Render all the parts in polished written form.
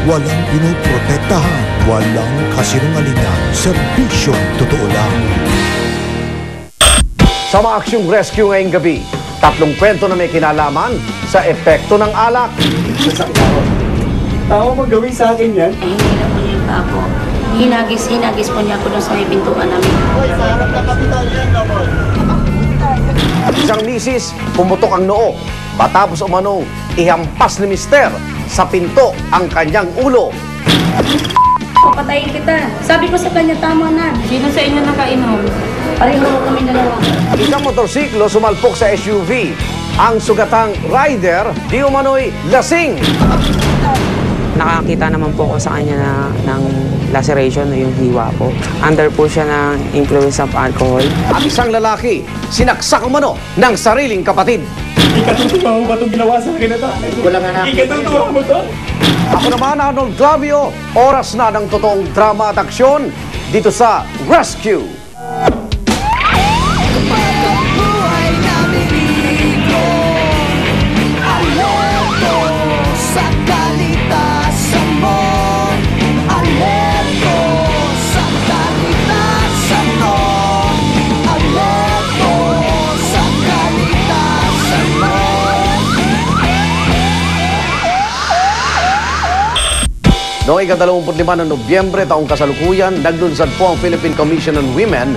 Walang pinoprotektahan, walang kasinungalingan, serbisyong totoo lang. Sa Maaksyong Rescue ngayong gabi, 3 kwento na may kinalaman sa epekto ng alak. Tao mo gawin sa akin yan? Ay, hindi na po niya pa ako. Hinagis po niya ako doon sa may pintuan namin. Isang misis, pumutok ang noo. Matapos umanong, ihampas ni mister sa pinto ang kanyang ulo. Papatayin kita. Sabi ko sa kanya, tama na. Sino sa inyo nakainom? Pareho kami dalawa. Isang motorsiklo sumalpok sa SUV. Ang sugatang rider, di umano'y lasing. Nakakita naman po ko sa kanya ng laceration o yung hiwa po. Under po siya ng influence of alcohol. At isang lalaki, sinaksak umano ng sariling kapatid. Ikatutuwa mo ba itong ginawa sa akin na to? Walang anak. Ikatutuwa mo to? Ako naman, Arnold Clavio. Oras na ng totoong drama at aksyon dito sa Rescue. Noong ika-25 ng Nobyembre taong kasalukuyan, naglunsad po ang Philippine Commission on Women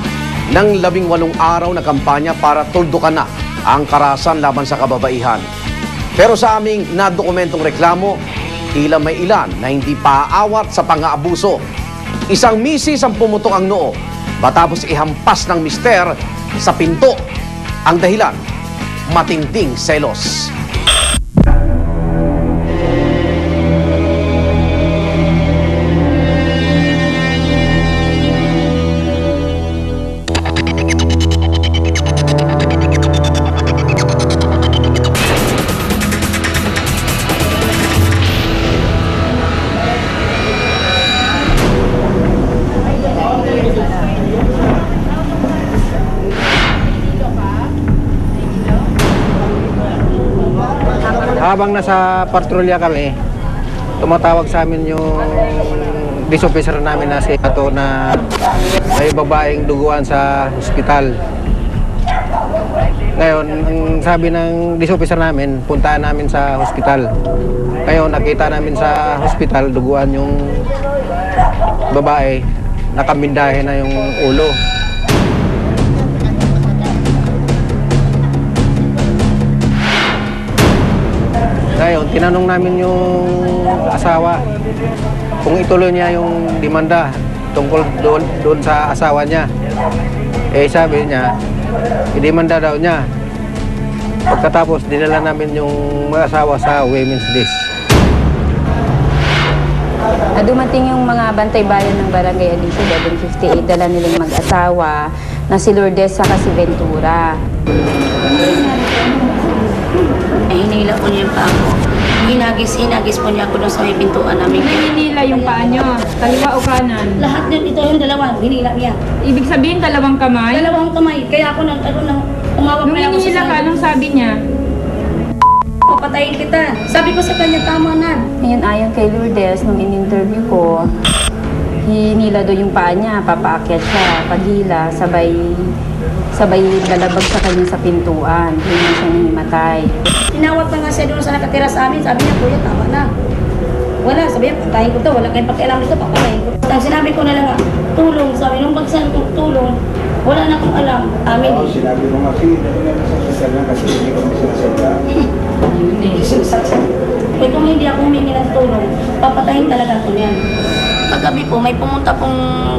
ng 18 araw na kampanya para tuldukan na ang karahasan laban sa kababaihan. Pero sa aming nadokumentong reklamo, tila may ilan na hindi paaawat sa pang-aabuso. Isang misis ang pumutok ang noo matapos ihampas ng mister sa pinto. Ang dahilan, matinding selos. Habang nasa patrolya kami, tumatawag sa amin yung dish officer namin na si Ato na may babaeng duguan sa hospital. Ngayon, ang sabi ng dish officer namin, puntaan namin sa hospital. Ngayon, nakita namin sa hospital, duguan yung babae, nakamindahe na yung ulo. Ngayon, tinanong namin yung asawa kung ituloy niya yung demanda tungkol doon sa asawa niya. Eh sabi niya, idemanda daw niya. Pagkatapos, dinala namin yung asawa sa Women's List. Dumating yung mga bantay bayan ng Barangay Aliso 1158, dala nilang mag-asawa na si Lourdes saka si Ventura. Ay, hinila po niya pa ako. Hinagis po niya ako doon sa may pintuan namin. Hinila yung paa nyo, kaliwa o kanan? Lahat din, ito yung dalawa, hinila niya. Ibig sabihin dalawang kamay? Dalawang kamay, kaya ako umawak Nung na ako hinila ka, anong sabi niya? Papatayin kita. Sabi ko sa kanya, tama na. Ngayon, ayon kay Lourdes, nung in-interview ko, hinila doon yung paa niya, papaakyat siya. Paghila, sabay lalabag sa kanya sa pintuan. Hindi na siya hinimatay. Tinawag pa nga siya doon sa nakatira sa amin. Sabi niya, kuya, tama na. Wala, sabi niya, patayin ko to. Wala kayong pakialam dito, papatayin ko. Ang sinabi ko na lang nga, tulong. Sabi nung pagsan kong tulong, wala na akong alam. Amin. Sinabi mo nga, sa lang kasi hindi ko sinasalita. Eh kung hindi ako humingi ng tulong, papatayin talaga ako niyan. Kagabi po, may pumunta pong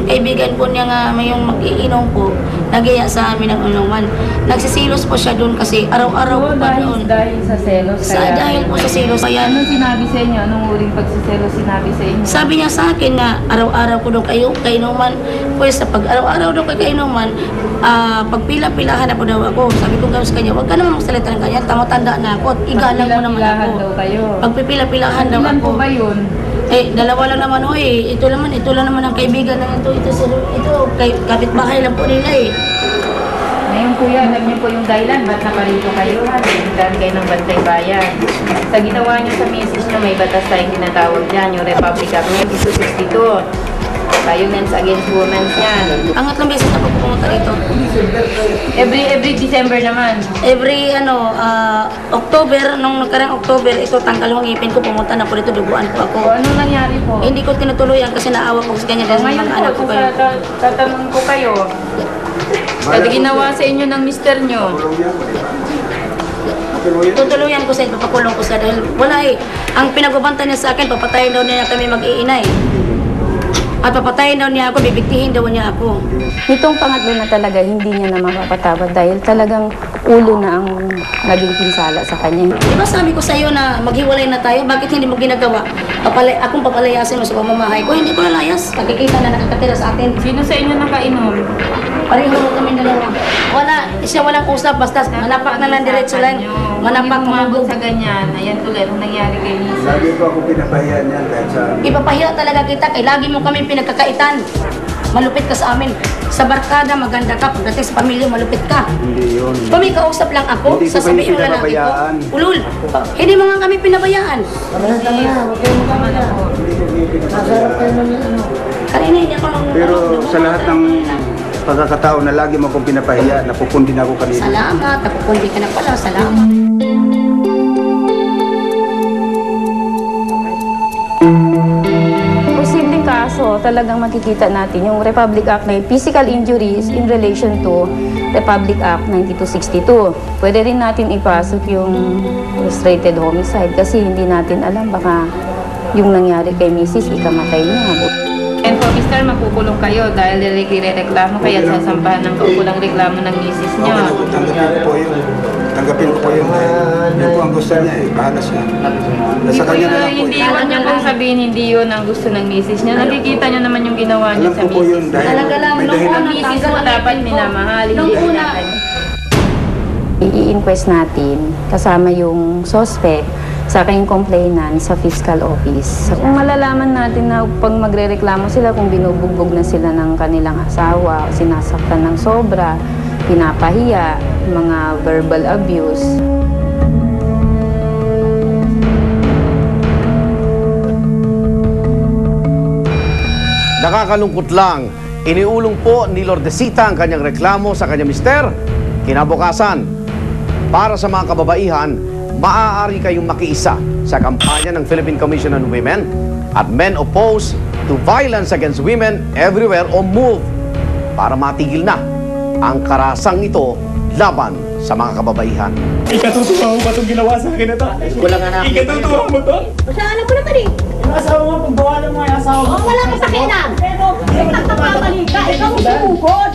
kaibigan po niya nga, may yung mag-iinom po, nagaya sa amin ng inuman. Nagsisilos po siya doon kasi araw-araw po pa doon. Dahil sa selos. Dahil po sa selos. Kaya, Ano sinabi sa inyo? Anong uring pagsiselos sinabi sa inyo? sabi niya sa akin nga, araw-araw ko doon kayo kainuman. Pues pag araw-araw doon kayo kainuman, pagpila-pilahan na po daw ako. Sabi ko gano'n sa kanya, huwag ka naman magsalita ng kanya, tama-tanda na ako at igala mo naman Pagpila-pilahan ako. daw kayo. Pagpipila-pilahan daw Ilan ako. po ba yun? Eh, dalawa lang naman ho eh. Ito lang naman ang kaibigan na ito. Ito kapitbahay lang po nila eh. Ngayon kuya, alam niyo po yung dahilan, ba't naparito kayo? Dahil kayo ng Bantay Bayan. Sa ginawa niyo sa misis niyo, may batas tayong tinatawag dyan, yung Republic Act 1962. Violence against women yan. Ang tatlong beses na po pumunta dito. Every December naman. Every October, nung nakarang October, ito tanggal yung ngipin ko, pumunta na po dito, duguan po ako. O anong nangyari po? Hindi ko tinutuluyan kasi naawa ko sa kanya dahil Ngayon mga anak ko po, kayo. tatanong ko kayo. Kasi ginawa sa inyo ng mister nyo. Tutuluyan ko sa ito, pakulong ko sa dahil wala eh. Ang pinagbabantan niya sa akin, papatayin daw niya kami mag-iinay. At papatayin daw niya ako, bibigtihin daw niya ako. Nitong pangatlo na talaga, hindi niya na mapapatawad dahil talagang ulo na ang naging pinsala sa kanya. Di ba sabi ko sa iyo na maghiwalay na tayo? Bakit hindi mo ginagawa? Akong papalayasin mo sa pamamahay ko, hindi ko nalayas. Pagkikita na nakakatira sa atin. Sino sa inyo nakainom? Pareho kami dalawa. Wala, siya walang usap, basta manapak na lang diretso lang. Manapak umabot mo. sa ganyan. Ayan tulad ang nangyari kay Lisa. Lagi ko ako pinapahiya niyan kahit sa... Ipapahiya talaga kita, kay lagi mo kami pinagkakaitan. Malupit ka sa amin. Sa barkada, maganda ka. Pagdating sa pamilya, malupit ka. Hindi yun. Pamikausap lang ako, Hindi ko sasabihin mo kayo lalaki ko. pinapabayaan. Ulul, hindi mo nga kami pinabayaan. Kanina hindi ako nang... Pero sa lahat ng pagkakataon na lagi mo akong pinapahiya, napupundi na ako kanina. Salamat, napupundi ka na pala, salamat. Posibleng kaso, talagang makikita natin yung Republic Act na physical injuries in relation to Republic Act 9262. Pwede rin natin ipasok yung frustrated homicide kasi hindi natin alam baka yung nangyari kay Mrs. ikamatay niya. And po, Mr. makukulong kayo dahil reklamo kaya sasampahan ng kaukulang reklamo ng Mrs. niyo. Tanggapin ko po yun. Tanggapin ko po yun. Yun po ang gusto niya eh. Bahala siya. Nasa kanya na lang po. Hindi yun niyo pong sabihin, hindi yun ang gusto ng Mrs. niya. Nakikita niyo naman yung ginawa niya Alam sa ko po yun Mrs. dahil Talaga lang, may nung dahilan. Ang Mrs. mo dapat minamahal. Nung Hindi una, I-inquest natin kasama yung suspect sa kayong complainant sa fiscal office. Kung malalaman natin na pag magrereklamo sila, kung binubugbog na sila ng kanilang asawa, sinasaktan ng sobra, pinapahiya, mga verbal abuse. Nakakalungkot lang, iniulong po ni Lordesita ang kanyang reklamo sa kanyang mister. Kinabukasan, para sa mga kababaihan, maaari kayong makiisa sa kampanya ng Philippine Commission on Women at Men Opposed to Violence Against Women Everywhere o MOVE para matigil na ang karasang ito laban sa mga kababaihan. Ikatutuwa mo ba itong ginawa sa akin na to? Wala nga na ako. Ikatutuwa mo to? Basta alam ko naman eh. Yung asawa mo, pagbawalan mo yung asawa mo. Wala ka sa kinang. Pero, nagtakamali ka. Ikaw ang sumugod.